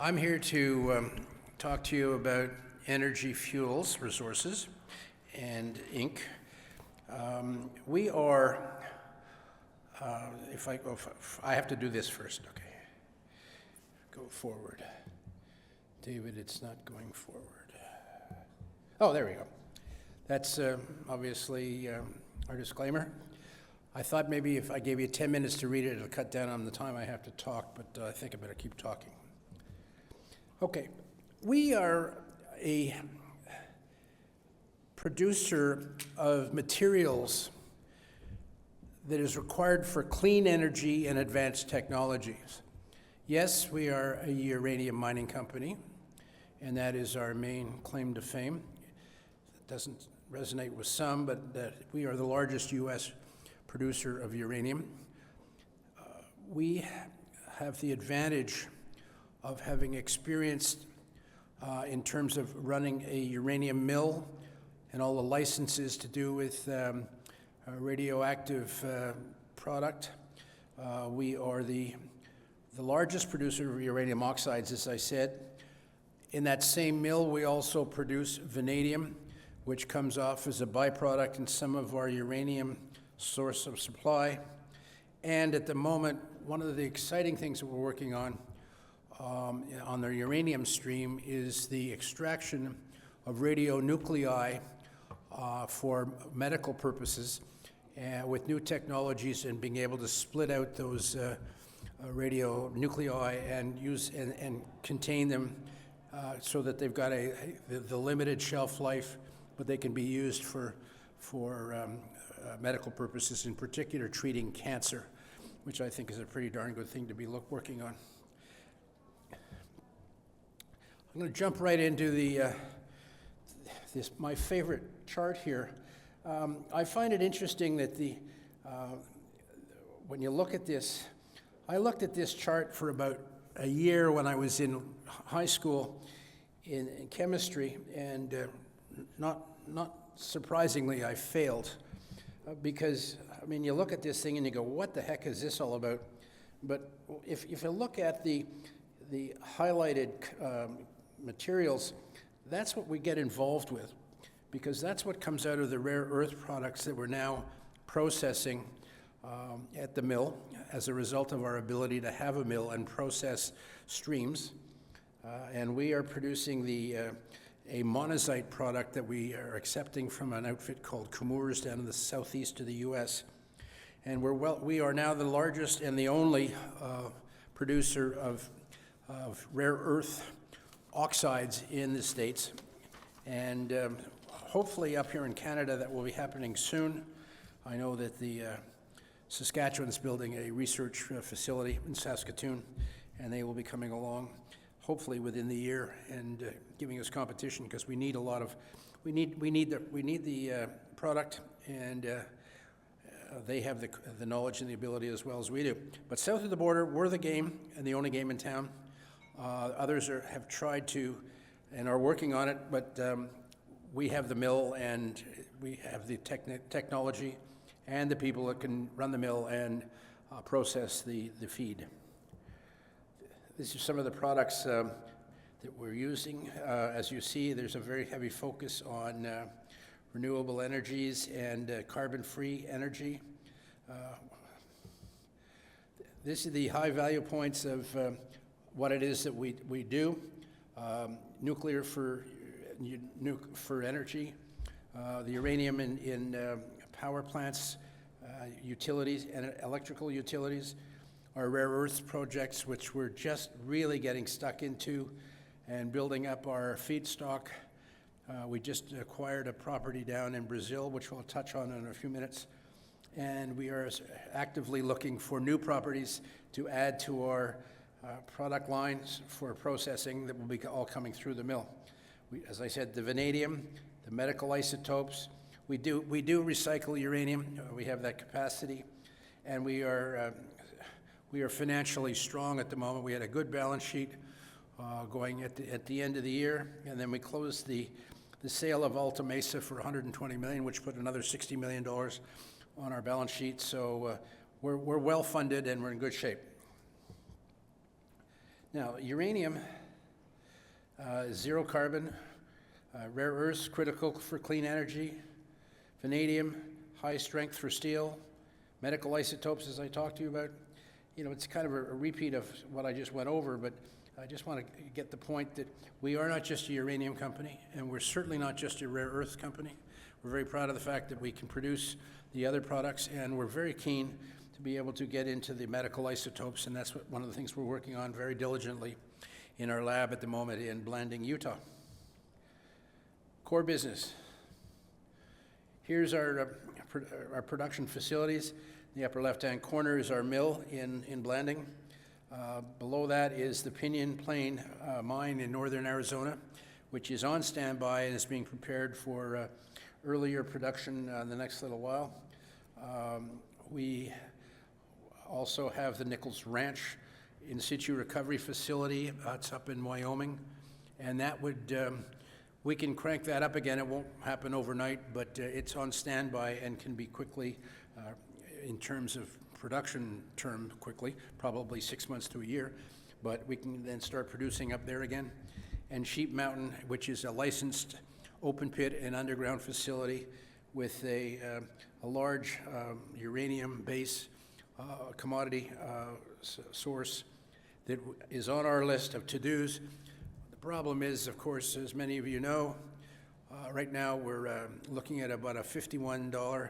I'm here to talk to you about energy fuels, resources, and Inc. We are, I have to do this first, okay. Go forward. David, it's not going forward. Oh, there we go. That's obviously our disclaimer. I thought maybe if I gave you 10 minutes to read it, it'll cut down on the time I have to talk, but I think I better keep talking. Okay, we are a producer of materials that is required for clean energy and advanced technologies. Yes, we are a uranium mining company, and that is our main claim to fame. It doesn't resonate with some, but we are the largest U.S. producer of uranium. We have the advantage of having experienced in terms of running a uranium mill and all the licenses to do with radioactive product. We are the largest producer of uranium oxides, as I said. In that same mill, we also produce vanadium, which comes off as a byproduct in some of our uranium source of supply. And at the moment, one of the exciting things that we're working on the uranium stream is the extraction of radionuclei for medical purposes with new technologies and being able to split out those radionuclei and use and contain them so that they've got the limited shelf life, but they can be used for medical purposes, in particular treating cancer, which I think is a pretty darn good thing to be working on. I'm going to jump right into my favorite chart here. I find it interesting that when you look at this, I looked at this chart for about a year when I was in high school in chemistry, and not surprisingly, I failed because, I mean, you look at this thing and you go, what the heck is this all about? But if you look at the highlighted materials, that's what we get involved with, because that's what comes out of the rare earth products that we're now processing at the mill as a result of our ability to have a mill and process streams. And we are producing a monazite product that we are accepting from an outfit called Chemours down in the southeast of the U.S. And we are now the largest and the only producer of rare earth oxides in the States. And hopefully up here in Canada that will be happening soon. I know that the Saskatchewan's building a research facility in Saskatoon, and they will be coming along hopefully within the year and giving us competition, because we need we need the product, and they have the knowledge and the ability as well as we do. But south of the border, we're the game and the only game in town. Others have tried to and are working on it, but we have the mill and we have the technology and the people that can run the mill and process the feed. These are some of the products that we're using. As you see, there's a very heavy focus on renewable energies and carbon-free energy. This is the high value points of what it is that we do. Nuclear for energy, the uranium in power plants, utilities and electrical utilities, our rare earths projects, which we're just really getting stuck into and building up our feedstock. We just acquired a property down in Brazil, which we'll touch on in a few minutes. And we are actively looking for new properties to add to our product lines for processing that will be all coming through the mill. As I said, the vanadium, the medical isotopes. We do recycle uranium. We have that capacity, and we are financially strong at the moment. We had a good balance sheet going at the end of the year, and then we closed the sale of Alta Mesa for $120 million, which put another $60 million on our balance sheet. So we're well funded and we're in good shape. Now, uranium zero carbon, rare earths critical for clean energy, vanadium, high strength for steel, medical isotopes, as I talked to you about. It's kind of a repeat of what I just went over, but I just want to get the point that we are not just a uranium company, and we're certainly not just a rare earth company. We're very proud of the fact that we can produce the other products, and we're very keen to be able to get into the medical isotopes, and that's one of the things we're working on very diligently in our lab at the moment in Blanding, Utah. Core business. Here's our production facilities. In the upper left-hand corner is our mill in Blanding. Below that is the Pinyon Plain mine in northern Arizona, which is on standby and is being prepared for earlier production in the next little while. We also have the Nichols Ranch in situ recovery facility. It's up in Wyoming, and that would we can crank that up again. It won't happen overnight, but it's on standby and can be quickly, in terms of production term, quickly, probably 6 months to a year, but we can then start producing up there again. And Sheep Mountain, which is a licensed open pit and underground facility with a large uranium base commodity source that is on our list of to-dos. The problem is, of course, as many of you know, right now we're looking at about a $51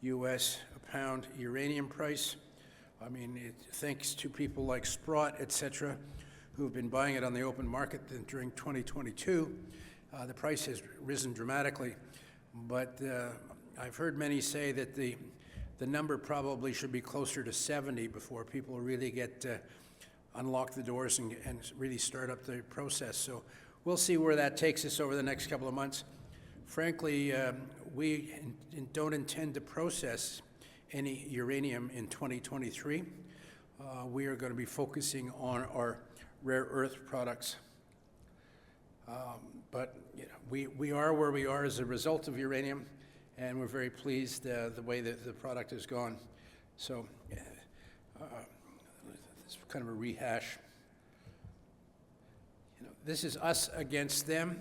US a pound uranium price. I mean, thanks to people like Sprott, et cetera, who have been buying it on the open market during 2022, the price has risen dramatically. But I've heard many say that the number probably should be closer to 70 before people really get unlock the doors and really start up the process. So we'll see where that takes us over the next couple of months. Frankly, we don't intend to process any uranium in 2023. We are going to be focusing on our rare earth products. But we are where we are as a result of uranium, and we're very pleased the way that the product has gone. So it's kind of a rehash. This is us against them,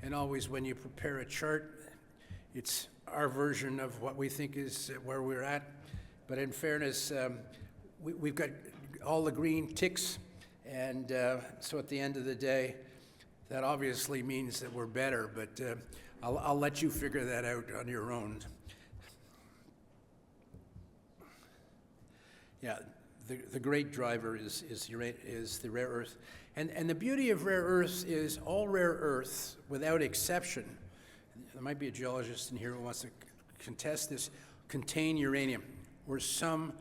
and always when you prepare a chart, it's our version of what we think is where we're at. But in fairness, we've got all the green ticks, and so at the end of the day, that obviously means that we're better, but I'll let you figure that out on your own. Yeah, the great driver is the rare earth. And the beauty of rare earths is all rare earths, without exception, there might be a geologist in here who wants to contest this, contain uranium or some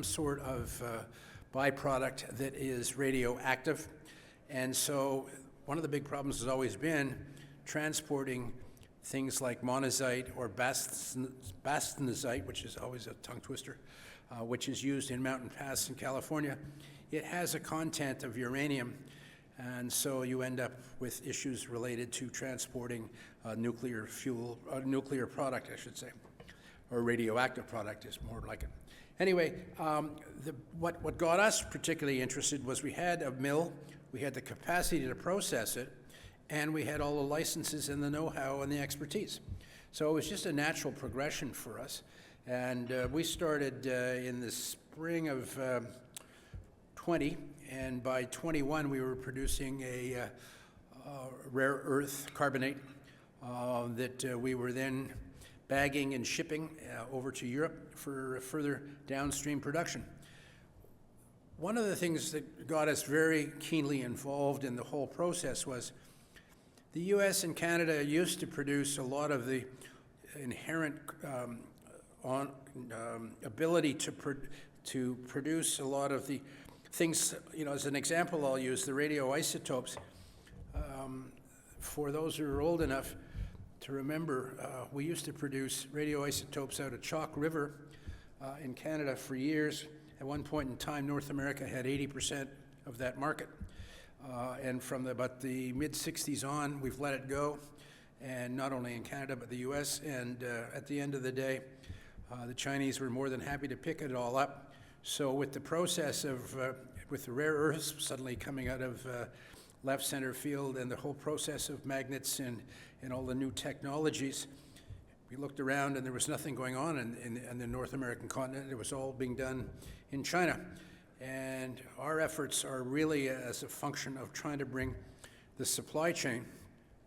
sort of byproduct that is radioactive. And so one of the big problems has always been transporting things like monazite or bastnazite, which is always a tongue twister, which is used in mountain passes in California. It has a content of uranium, and so you end up with issues related to transporting nuclear fuel, nuclear product, I should say, or radioactive product is more like it. Anyway, what got us particularly interested was we had a mill, we had the capacity to process it, and we had all the licenses and the know-how and the expertise. So it was just a natural progression for us. And we started in the spring of 20, and by 21 we were producing a rare earth carbonate that we were then bagging and shipping over to Europe for further downstream production. One of the things that got us very keenly involved in the whole process was the US and Canada used to produce a lot of the inherent ability to produce a lot of the things, as an example I'll use, the radioisotopes. For those who are old enough to remember, we used to produce radioisotopes out of Chalk River in Canada for years. At one point in time, North America had 80% of that market. And from about the mid-60s on, we've let it go, and not only in Canada, but the US. And at the end of the day, the Chinese were more than happy to pick it all up. So with the process of, with the rare earths suddenly coming out of left center field and the whole process of magnets and all the new technologies. We looked around and there was nothing going on in the North American continent. It was all being done in China. And our efforts are really as a function of trying to bring the supply chain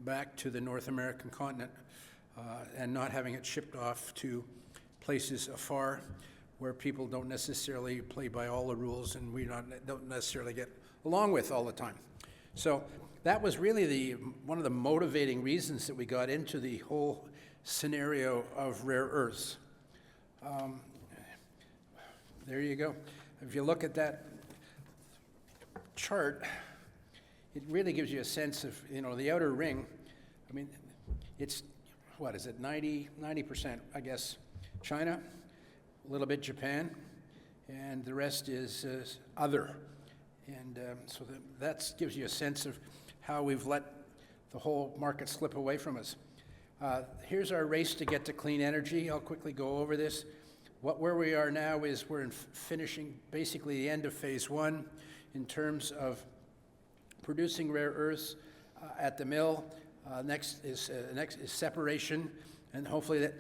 back to the North American continent and not having it shipped off to places afar where people don't necessarily play by all the rules and we don't necessarily get along with all the time. So that was really one of the motivating reasons that we got into the whole scenario of rare earths. There you go. If you look at that chart, it really gives you a sense of, the outer ring. I mean, it's, 90%, I guess, China, a little bit Japan, and the rest is other. And so that gives you a sense of how we've let the whole market slip away from us. Here's our race to get to clean energy. I'll quickly go over this. Where we are now is we're finishing basically the end of phase 1 in terms of producing rare earths at the mill. Next is separation, and hopefully that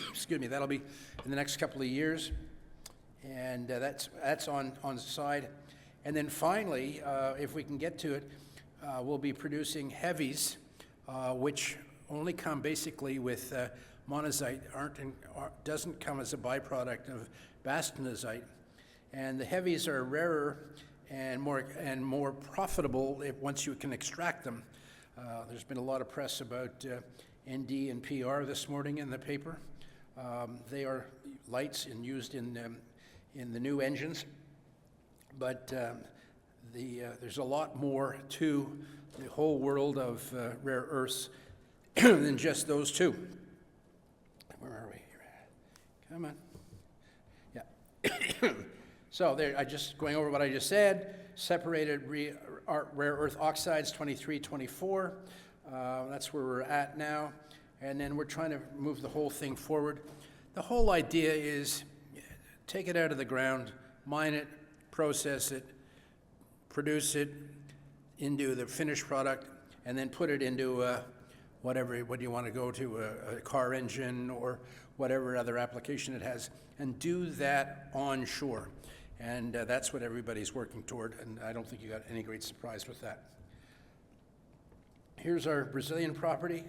excuse me, that'll be in the next couple of years, and that's on the side. And then finally, if we can get to it, we'll be producing heavies, which only come basically with monazite, doesn't come as a byproduct of bastnäsite. And the heavies are rarer and more profitable once you can extract them. There's been a lot of press about ND and PR this morning in the paper. They are lights and used in the new engines, but there's a lot more to the whole world of rare earths than just those two. Where are we? Come on. Yeah. So there, going over what I just said. Separated rare earth oxides, 23, 24. That's where we're at now. And then we're trying to move the whole thing forward. The whole idea is take it out of the ground, mine it, process it, produce it into the finished product, and then put it into what you want to go to, a car engine or whatever other application it has, and do that onshore. And that's what everybody's working toward, and I don't think you got any great surprise with that. Here's our Brazilian property.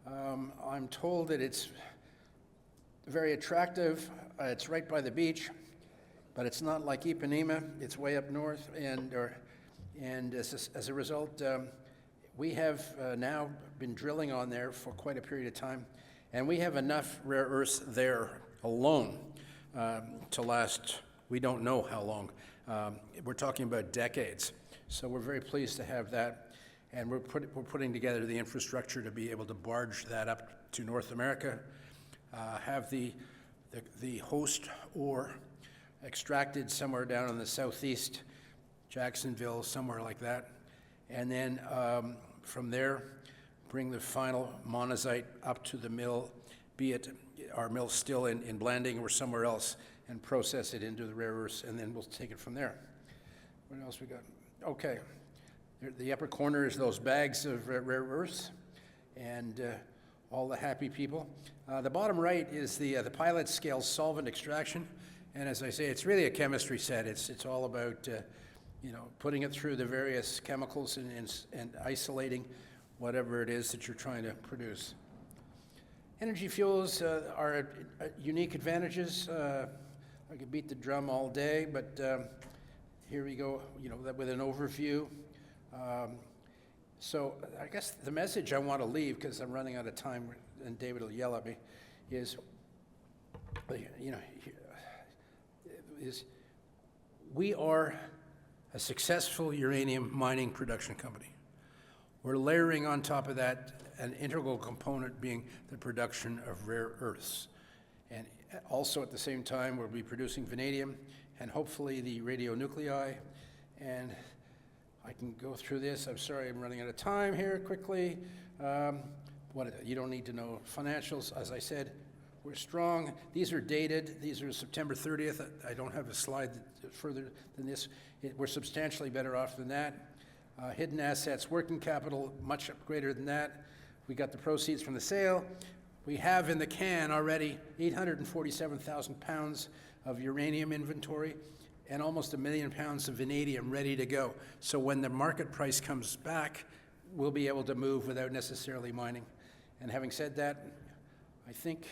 I'm told that it's very attractive. It's right by the beach, but it's not like Ipanema. It's way up north, and as a result, we have now been drilling on there for quite a period of time, and we have enough rare earths there alone to last, we don't know how long. We're talking about decades. So we're very pleased to have that, and we're putting together the infrastructure to be able to barge that up to North America, have the host ore extracted somewhere down in the southeast, Jacksonville, somewhere like that, and then from there, bring the final monazite up to the mill, be it our mill still in Blanding or somewhere else, and process it into the rare earths, and then we'll take it from there. What else we got? Okay, the upper corner is those bags of rare earths, and all the happy people. The bottom right is the pilot scale solvent extraction, and as I say, it's really a chemistry set. It's all about putting it through the various chemicals and isolating whatever it is that you're trying to produce. Energy fuels are unique advantages. I could beat the drum all day, but here we go, with an overview. So I guess the message I want to leave, because I'm running out of time and David will yell at me, is we are a successful uranium mining production company. We're layering on top of that an integral component being the production of rare earths. And also at the same time, we'll be producing vanadium and hopefully the radionuclei. And I can go through this. I'm sorry, I'm running out of time here quickly. You don't need to know financials. As I said, we're strong. These are dated. These are September 30th. I don't have a slide further than this. We're substantially better off than that. Hidden assets, working capital, much greater than that. We got the proceeds from the sale. We have in the can already 847,000 pounds of uranium inventory and almost 1 million pounds of vanadium ready to go. So when the market price comes back, we'll be able to move without necessarily mining. And having said that, I think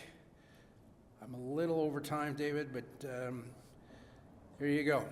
I'm a little over time, David, but here you go.